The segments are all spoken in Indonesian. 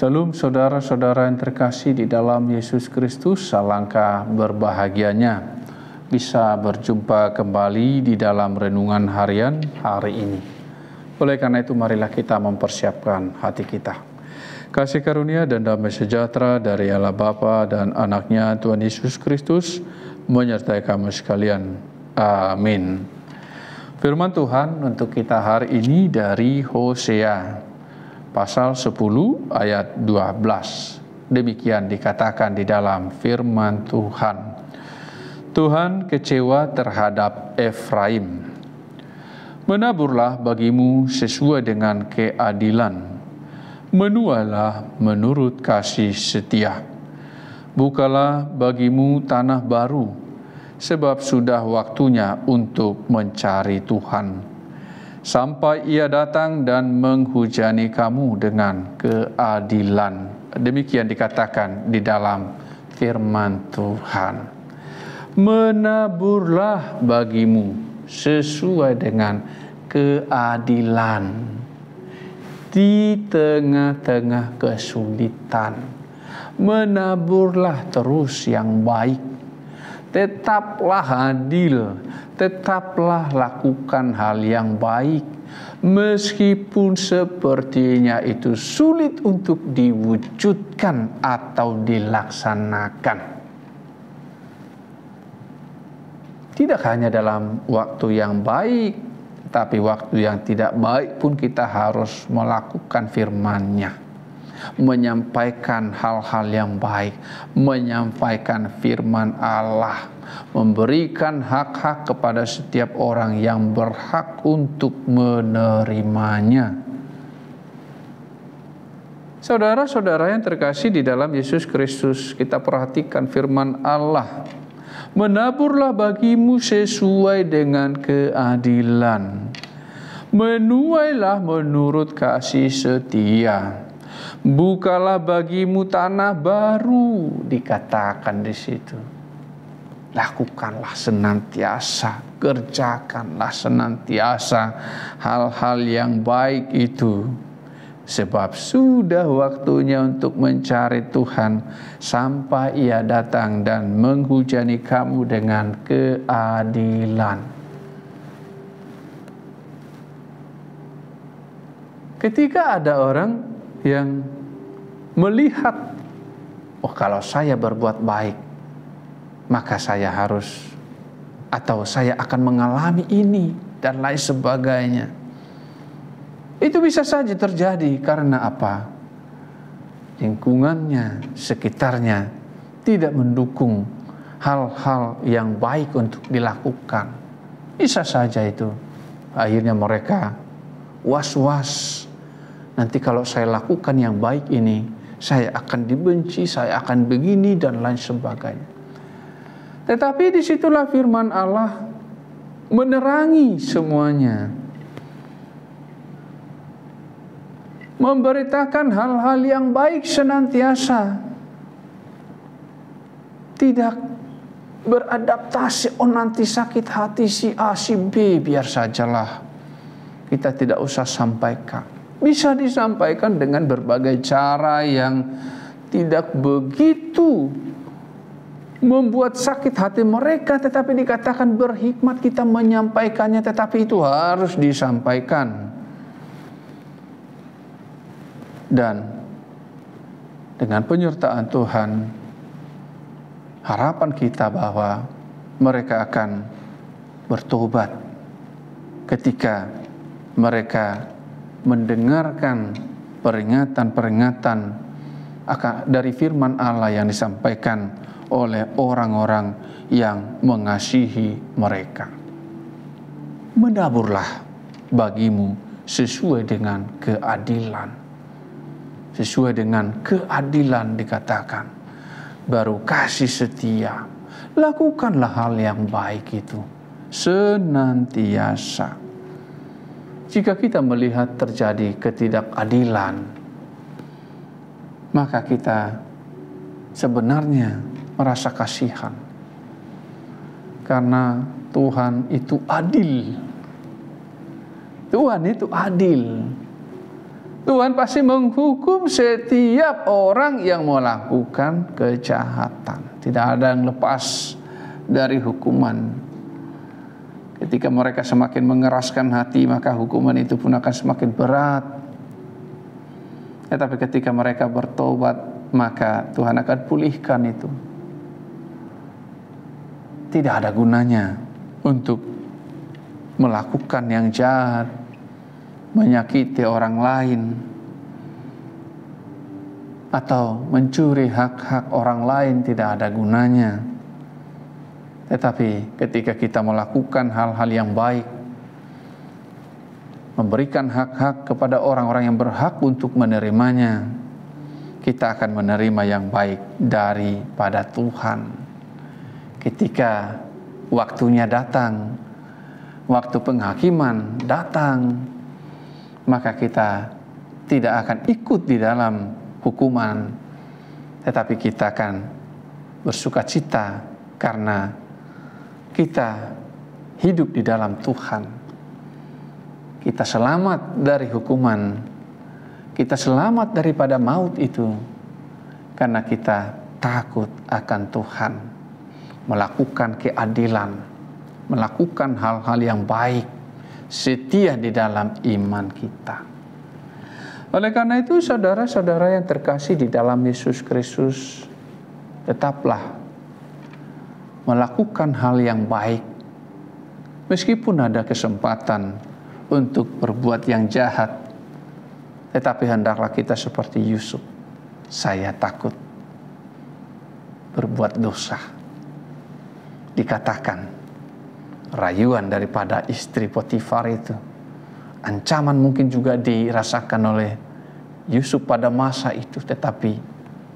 Shalom saudara-saudara yang terkasih di dalam Yesus Kristus, alangkah berbahagianya bisa berjumpa kembali di dalam renungan harian hari ini. Oleh karena itu marilah kita mempersiapkan hati kita. Kasih karunia dan damai sejahtera dari Allah Bapa dan Anaknya Tuhan Yesus Kristus menyertai kamu sekalian. Amin. Firman Tuhan untuk kita hari ini dari Hosea pasal 10 ayat 12. Demikian dikatakan di dalam firman Tuhan. Tuhan kecewa terhadap Efraim. Menaburlah bagimu sesuai dengan keadilan. Menuailah menurut kasih setia. Bukalah bagimu tanah baru, sebab sudah waktunya untuk mencari Tuhan. Sampai ia datang dan menghujani kamu dengan keadilan. Demikian dikatakan di dalam firman Tuhan. Menaburlah bagimu sesuai dengan keadilan di tengah-tengah kesulitan. Menaburlah terus yang baik. Tetaplah adil, tetaplah lakukan hal yang baik, meskipun sepertinya itu sulit untuk diwujudkan atau dilaksanakan. Tidak hanya dalam waktu yang baik, tapi waktu yang tidak baik pun kita harus melakukan firman-Nya. Menyampaikan hal-hal yang baik, menyampaikan firman Allah, memberikan hak-hak kepada setiap orang yang berhak untuk menerimanya. Saudara-saudara yang terkasih di dalam Yesus Kristus, kita perhatikan firman Allah. Menaburlah bagimu sesuai dengan keadilan. Menuailah menurut kasih setia. Bukalah bagimu tanah baru, dikatakan di situ. Lakukanlah senantiasa, kerjakanlah senantiasa hal-hal yang baik itu. Sebab sudah waktunya untuk mencari Tuhan sampai ia datang dan menghujani kamu dengan keadilan. Ketika ada orang yang melihat, oh kalau saya berbuat baik, maka saya harus atau saya akan mengalami ini dan lain sebagainya. Itu bisa saja terjadi karena apa? Lingkungannya, sekitarnya tidak mendukung hal-hal yang baik untuk dilakukan. Bisa saja itu. Akhirnya mereka was-was. Nanti kalau saya lakukan yang baik ini, saya akan dibenci, saya akan begini dan lain sebagainya. Tetapi disitulah firman Allah menerangi semuanya. Memberitakan hal-hal yang baik senantiasa. Tidak beradaptasi, oh nanti sakit hati si A, si B, biar sajalah. Kita tidak usah sampaikan. Bisa disampaikan dengan berbagai cara yang tidak begitu membuat sakit hati mereka, tetapi dikatakan berhikmat kita menyampaikannya, tetapi itu harus disampaikan. Dan dengan penyertaan Tuhan, harapan kita bahwa mereka akan bertobat ketika mereka mendengarkan peringatan-peringatan dari firman Allah yang disampaikan oleh orang-orang yang mengasihi mereka. Menaburlah bagimu sesuai dengan keadilan. Sesuai dengan keadilan dikatakan. Baru kasih setia. Lakukanlah hal yang baik itu senantiasa. Jika kita melihat terjadi ketidakadilan, maka kita sebenarnya merasa kasihan. Karena Tuhan itu adil. Tuhan itu adil. Tuhan pasti menghukum setiap orang yang melakukan kejahatan. Tidak ada yang lepas dari hukuman. Ketika mereka semakin mengeraskan hati, maka hukuman itu pun akan semakin berat. Tetapi ketika mereka bertobat, maka Tuhan akan pulihkan itu. Tidak ada gunanya untuk melakukan yang jahat, menyakiti orang lain, atau mencuri hak-hak orang lain. Tidak ada gunanya. Tetapi ketika kita melakukan hal-hal yang baik, memberikan hak-hak kepada orang-orang yang berhak untuk menerimanya, kita akan menerima yang baik daripada Tuhan. Ketika waktunya datang, waktu penghakiman datang, maka kita tidak akan ikut di dalam hukuman, tetapi kita akan bersukacita karena kita hidup di dalam Tuhan. Kita selamat dari hukuman, kita selamat daripada maut itu, karena kita takut akan Tuhan, melakukan keadilan, melakukan hal-hal yang baik, setia di dalam iman kita. Oleh karena itu, saudara-saudara yang terkasih di dalam Yesus Kristus, tetaplah melakukan hal yang baik, meskipun ada kesempatan untuk berbuat yang jahat. Tetapi hendaklah kita seperti Yusuf. Saya takut berbuat dosa. Dikatakan rayuan daripada istri Potifar itu, ancaman mungkin juga dirasakan oleh Yusuf pada masa itu, tetapi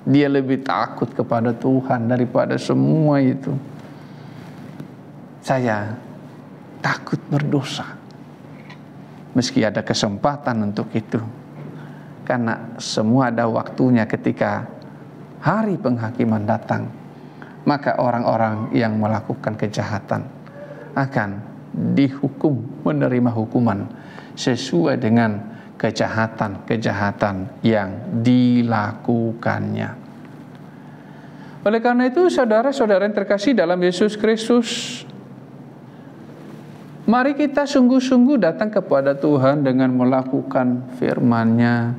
dia lebih takut kepada Tuhan daripada semua itu. Saya takut berdosa, meski ada kesempatan untuk itu, karena semua ada waktunya. Ketika hari penghakiman datang, maka orang-orang yang melakukan kejahatan akan dihukum, menerima hukuman sesuai dengan kejahatan-kejahatan yang dilakukannya. Oleh karena itu, saudara-saudara yang terkasih dalam Yesus Kristus, mari kita sungguh-sungguh datang kepada Tuhan dengan melakukan firman-Nya,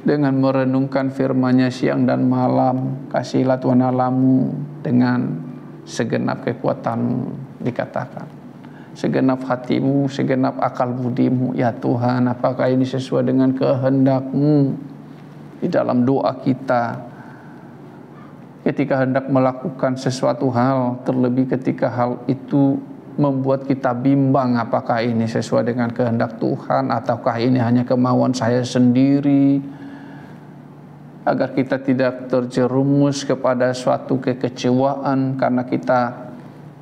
dengan merenungkan firman-Nya siang dan malam. Kasihilah Tuhan Allahmu dengan segenap kekuatanmu, dikatakan, segenap hatimu, segenap akal budimu. Ya Tuhan, apakah ini sesuai dengan kehendak-Mu? Di dalam doa kita, ketika hendak melakukan sesuatu hal, terlebih ketika hal itu membuat kita bimbang, apakah ini sesuai dengan kehendak Tuhan ataukah ini hanya kemauan saya sendiri, agar kita tidak terjerumus kepada suatu kekecewaan karena kita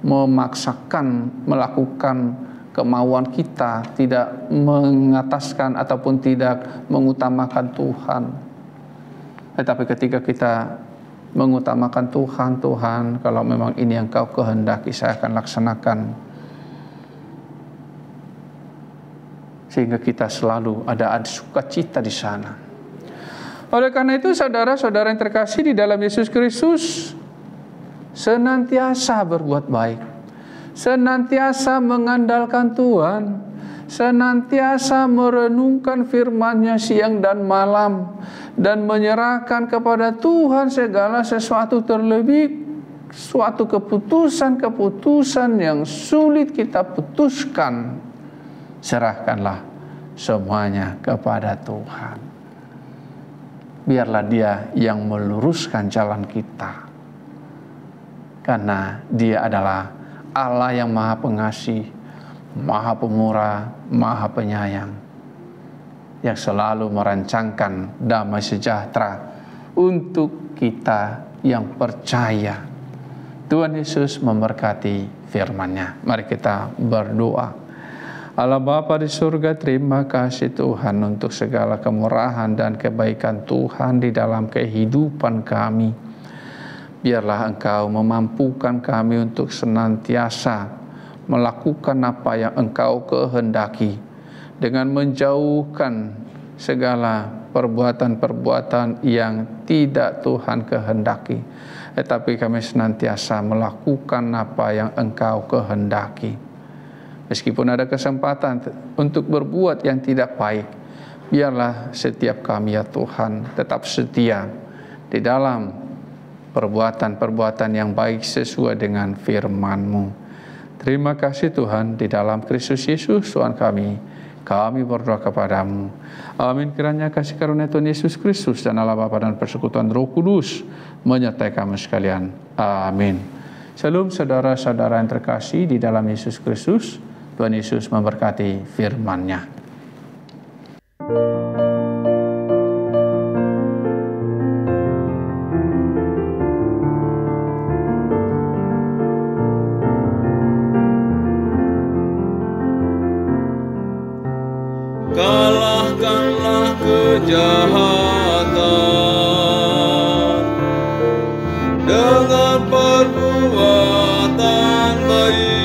memaksakan melakukan kemauan kita, tidak mengataskan ataupun tidak mengutamakan Tuhan. Tetapi ketika kita mengutamakan Tuhan, Tuhan, kalau memang ini yang Kau kehendaki, saya akan laksanakan. Sehingga kita selalu ada sukacita di sana. Oleh karena itu, saudara-saudara yang terkasih di dalam Yesus Kristus, senantiasa berbuat baik, senantiasa mengandalkan Tuhan, senantiasa merenungkan firman-Nya siang dan malam, dan menyerahkan kepada Tuhan segala sesuatu, terlebih suatu keputusan-keputusan yang sulit kita putuskan. Serahkanlah semuanya kepada Tuhan. Biarlah Dia yang meluruskan jalan kita, karena Dia adalah Allah yang Maha Pengasih, Maha Pemurah, Maha Penyayang, yang selalu merancangkan damai sejahtera untuk kita yang percaya. Tuhan Yesus memberkati firman-Nya. Mari kita berdoa. Allah Bapa di surga, terima kasih Tuhan untuk segala kemurahan dan kebaikan Tuhan di dalam kehidupan kami. Biarlah Engkau memampukan kami untuk senantiasa melakukan apa yang Engkau kehendaki, dengan menjauhkan segala perbuatan-perbuatan yang tidak Tuhan kehendaki, tetapi kami senantiasa melakukan apa yang Engkau kehendaki. Meskipun ada kesempatan untuk berbuat yang tidak baik, biarlah setiap kami ya Tuhan tetap setia di dalam perbuatan-perbuatan yang baik sesuai dengan firman-Mu. Terima kasih Tuhan, di dalam Kristus Yesus Tuhan kami berdoa kepadamu. Amin. Kiranya kasih karunia Tuhan Yesus Kristus dan Allah Bapa dan persekutuan Roh Kudus menyertai kami sekalian. Amin. Shalom saudara-saudara yang terkasih di dalam Yesus Kristus. Tuhan Yesus memberkati firman-Nya. Kalahkanlah kejahatan dengan perbuatan baik.